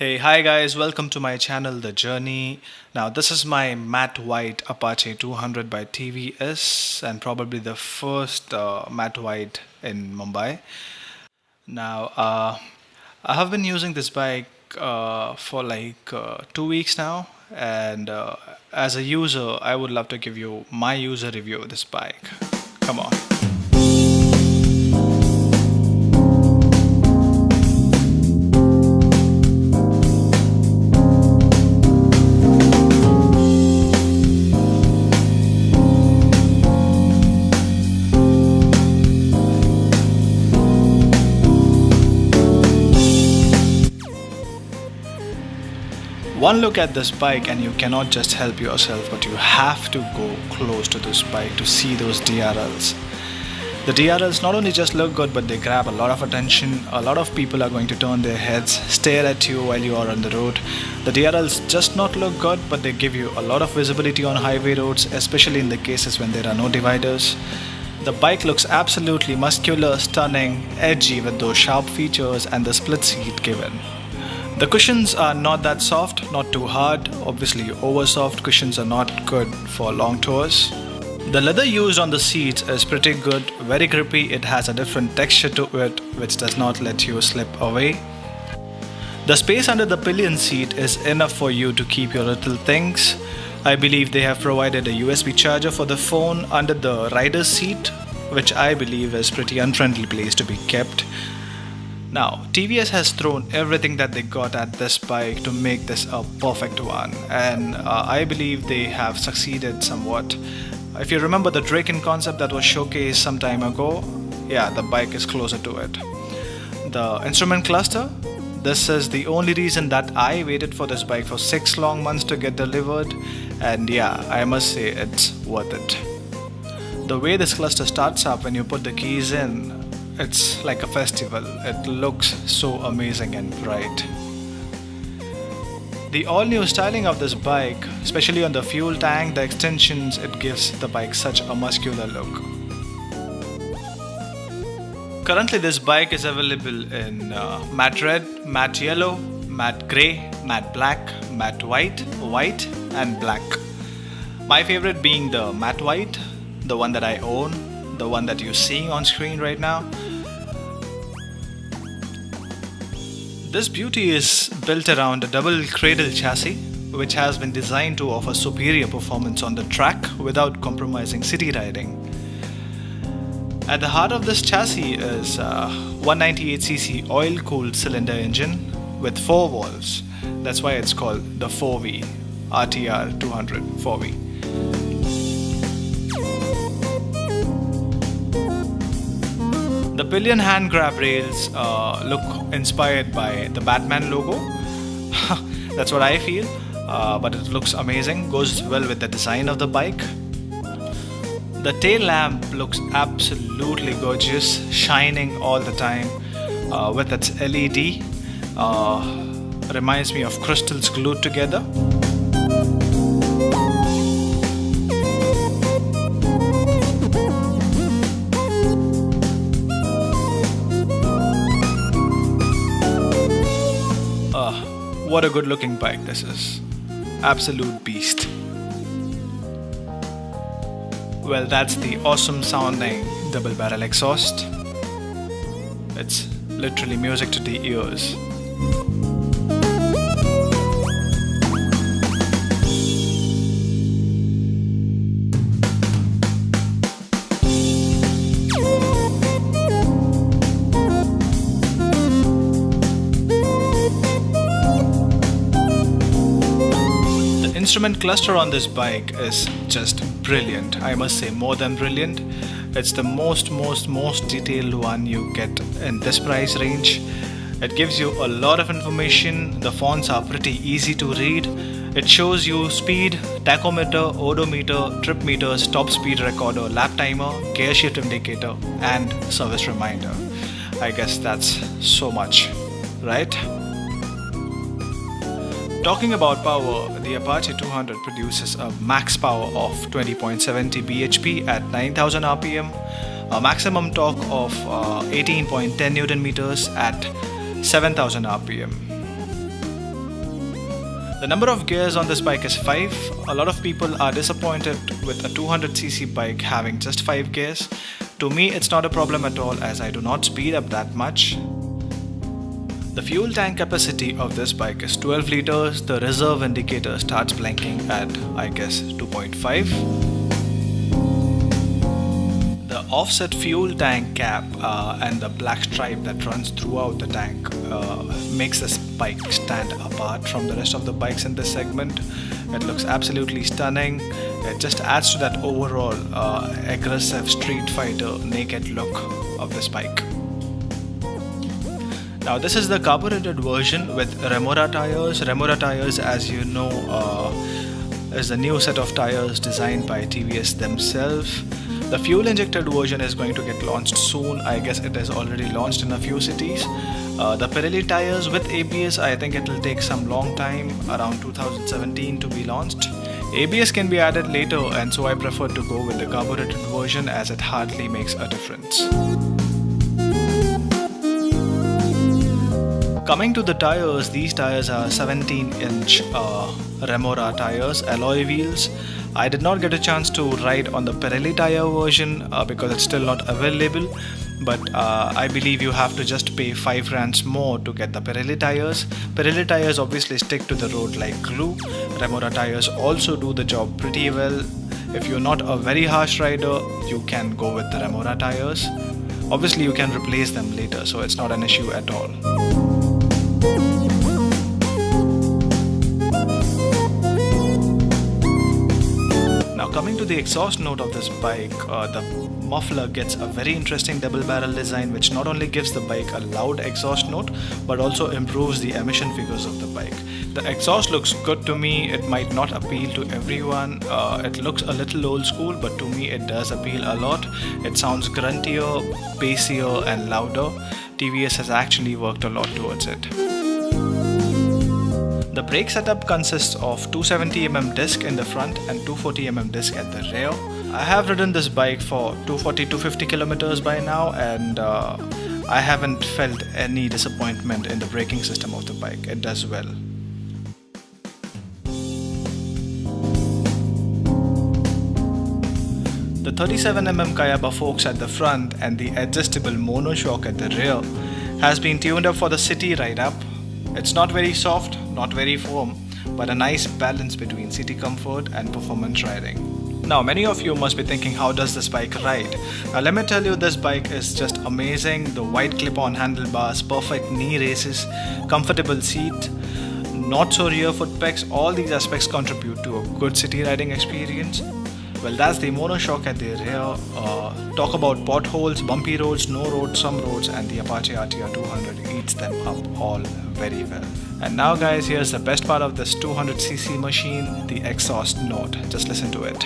Hey, hi guys, welcome to my channel The Journey. Now, this is my matte white Apache 200 by TVS and probably the first matte white in Mumbai. Now, I have been using this bike for like 2 weeks now, and as a user, I would love to give you my user review of this bike. Come on. One look at this bike and you cannot just help yourself, but you have to go close to this bike to see those DRLs. The DRLs not only just look good, but they grab a lot of attention. A lot of people are going to turn their heads, stare at you while you are on the road. The DRLs just not look good, but they give you a lot of visibility on highway roads, especially in the cases when there are no dividers. The bike looks absolutely muscular, stunning, edgy with those sharp features and the split seat given. The cushions are not that soft, not too hard. Obviously, over soft cushions are not good for long tours. The leather used on the seats is pretty good, very grippy. It has a different texture to it, which does not let you slip away. The space under the pillion seat is enough for you to keep your little things. I believe they have provided a USB charger for the phone under the rider's seat, which I believe is pretty unfriendly place to be kept. Now, TVS has thrown everything that they got at this bike to make this a perfect one, and I believe they have succeeded somewhat. If you remember the Draken concept that was showcased some time ago, yeah, the bike is closer to it. The instrument cluster, this is the only reason that I waited for this bike for 6 long months to get delivered, and yeah, I must say it's worth it. The way this cluster starts up when you put the keys in, it's like a festival. It looks so amazing and bright. The all-new styling of this bike, especially on the fuel tank, the extensions, it gives the bike such a muscular look. Currently this bike is available in matte red, matte yellow, matte grey, matte black, matte white, white and black. My favorite being the matte white, the one that I own, the one that you're seeing on screen right now. This beauty is built around a double cradle chassis, which has been designed to offer superior performance on the track without compromising city riding. At the heart of this chassis is a 198cc oil-cooled cylinder engine with 4 valves. That's why it's called the 4V, RTR 200 4V. The pillion hand grab rails look inspired by the Batman logo. That's what I feel, but it looks amazing, goes well with the design of the bike. The tail lamp looks absolutely gorgeous, shining all the time with its LED. Reminds me of crystals glued together. What a good looking bike this is. Absolute beast. Well, that's the awesome sounding double barrel exhaust. It's literally music to the ears. Instrument cluster on this bike is just brilliant. I must say, more than brilliant. It's the most detailed one you get in this price range. It gives you a lot of information. The fonts are pretty easy to read. It shows you speed, tachometer, odometer, trip meters, top speed recorder, lap timer, gear shift indicator and service reminder. I guess that's so much, right? Talking about power, the Apache 200 produces a max power of 20.70 bhp at 9000 rpm, a maximum torque of 18.10 Nm at 7000 rpm. The number of gears on this bike is 5. A lot of people are disappointed with a 200cc bike having just 5 gears. To me, it's not a problem at all as I do not speed up that much. The fuel tank capacity of this bike is 12 liters. The reserve indicator starts blinking at, I guess, 2.5. The offset fuel tank cap and the black stripe that runs throughout the tank makes this bike stand apart from the rest of the bikes in this segment. It looks absolutely stunning. It just adds to that overall aggressive street fighter naked look of this bike. Now this is the carbureted version with Remora tires. Remora tires, as you know, is a new set of tires designed by TVS themselves. The fuel injected version is going to get launched soon. I guess it is already launched in a few cities. The Pirelli tires with ABS, I think it will take some long time, around 2017 to be launched. ABS can be added later, and so I prefer to go with the carbureted version as it hardly makes a difference. Coming to the tires, these tires are 17-inch Remora tires, alloy wheels. I did not get a chance to ride on the Pirelli tire version because it's still not available, but I believe you have to just pay 5 rands more to get the Pirelli tires. Pirelli tires obviously stick to the road like glue. Remora tires also do the job pretty well. If you're not a very harsh rider, you can go with the Remora tires. Obviously you can replace them later, so it's not an issue at all. Coming to the exhaust note of this bike, the muffler gets a very interesting double barrel design which not only gives the bike a loud exhaust note but also improves the emission figures of the bike. The exhaust looks good to me. It might not appeal to everyone. It looks a little old school, but to me it does appeal a lot. It sounds gruntier, bassier and louder. TVS has actually worked a lot towards it. The brake setup consists of 270mm disc in the front and 240mm disc at the rear. I have ridden this bike for 240-250 kilometers by now, and I haven't felt any disappointment in the braking system of the bike. It does well. The 37mm Kayaba forks at the front and the adjustable monoshock at the rear has been tuned up for the city ride-up. It's not very soft, not very firm, but a nice balance between city comfort and performance riding. Now many of you must be thinking, how does this bike ride? Now let me tell you, this bike is just amazing. The wide clip-on handlebars, perfect knee races, comfortable seat, not so rear foot pegs, all these aspects contribute to a good city riding experience. Well, that's the monoshock at the rear. Talk about potholes, bumpy roads, no roads, some roads, and the Apache RTR 200 eats them up all very well. And now guys, here's the best part of this 200cc machine, the exhaust note. Just listen to it.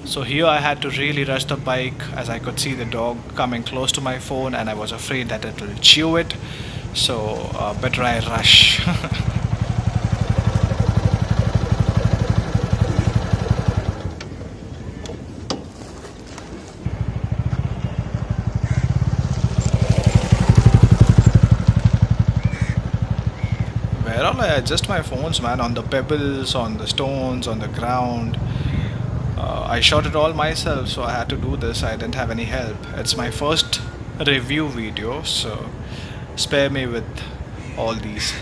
So here I had to really rush the bike as I could see the dog coming close to my phone and I was afraid that it will chew it. So better I rush. Where all I adjust my phones, man, on the pebbles, on the stones, on the ground. I shot it all myself, so I had to do this. I didn't have any help. It's my first review video, so spare me with all these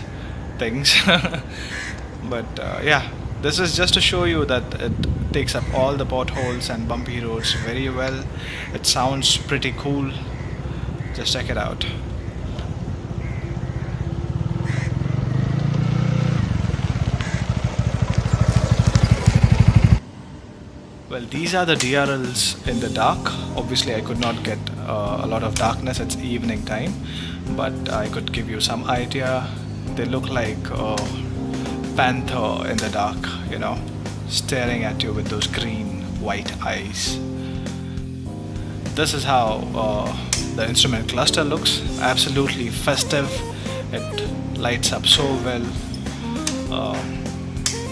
things. But yeah, this is just to show you that it takes up all the potholes and bumpy roads very well. It sounds pretty cool. Just check it out. Well, these are the DRLs in the dark. Obviously, I could not get a lot of darkness. It's evening time, but I could give you some idea. They look like a panther in the dark, you know, staring at you with those green white eyes. This is how the instrument cluster looks. Absolutely festive. It lights up so well.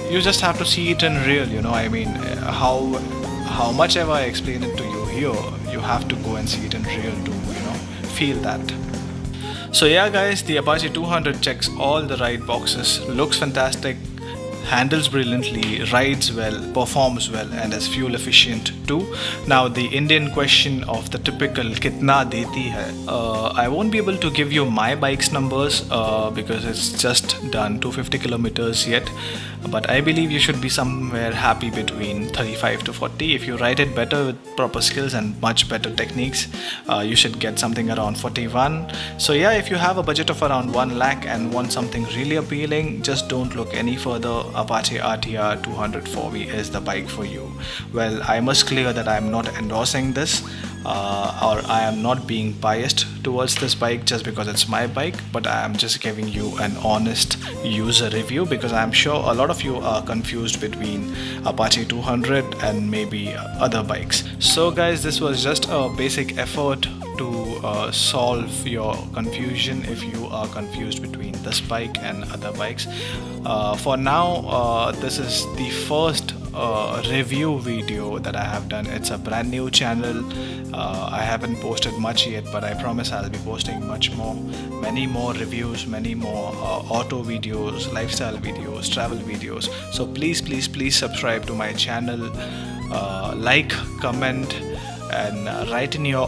You just have to see it in real, you know. I mean, how much ever I explain it to you here, you have to go and see it in real to, you know, feel that. So yeah, guys, the Apache 200 checks all the right boxes, looks fantastic, handles brilliantly, rides well, performs well, and is fuel efficient too. Now the Indian question of the typical kitna deti hai, I won't be able to give you my bike's numbers because it's just done 250 kilometers yet, but I believe you should be somewhere happy between 35 to 40. If you ride it better with proper skills and much better techniques, you should get something around 41. So yeah, if you have a budget of around 1 lakh and want something really appealing, just don't look any further. Apache RTR 200 4V is the bike for you. Well, I must clear that I am not endorsing this or I am not being biased towards this bike just because it's my bike, but I am just giving you an honest user review because I am sure a lot of you are confused between Apache 200 and maybe other bikes. So guys, this was just a basic effort to solve your confusion if you are confused between this bike and other bikes. For now, this is the first review video that I have done. It's a brand new channel. I haven't posted much yet, but I promise I'll be posting much more, many more reviews, many more auto videos, lifestyle videos, travel videos. So please subscribe to my channel, like, comment, and write in your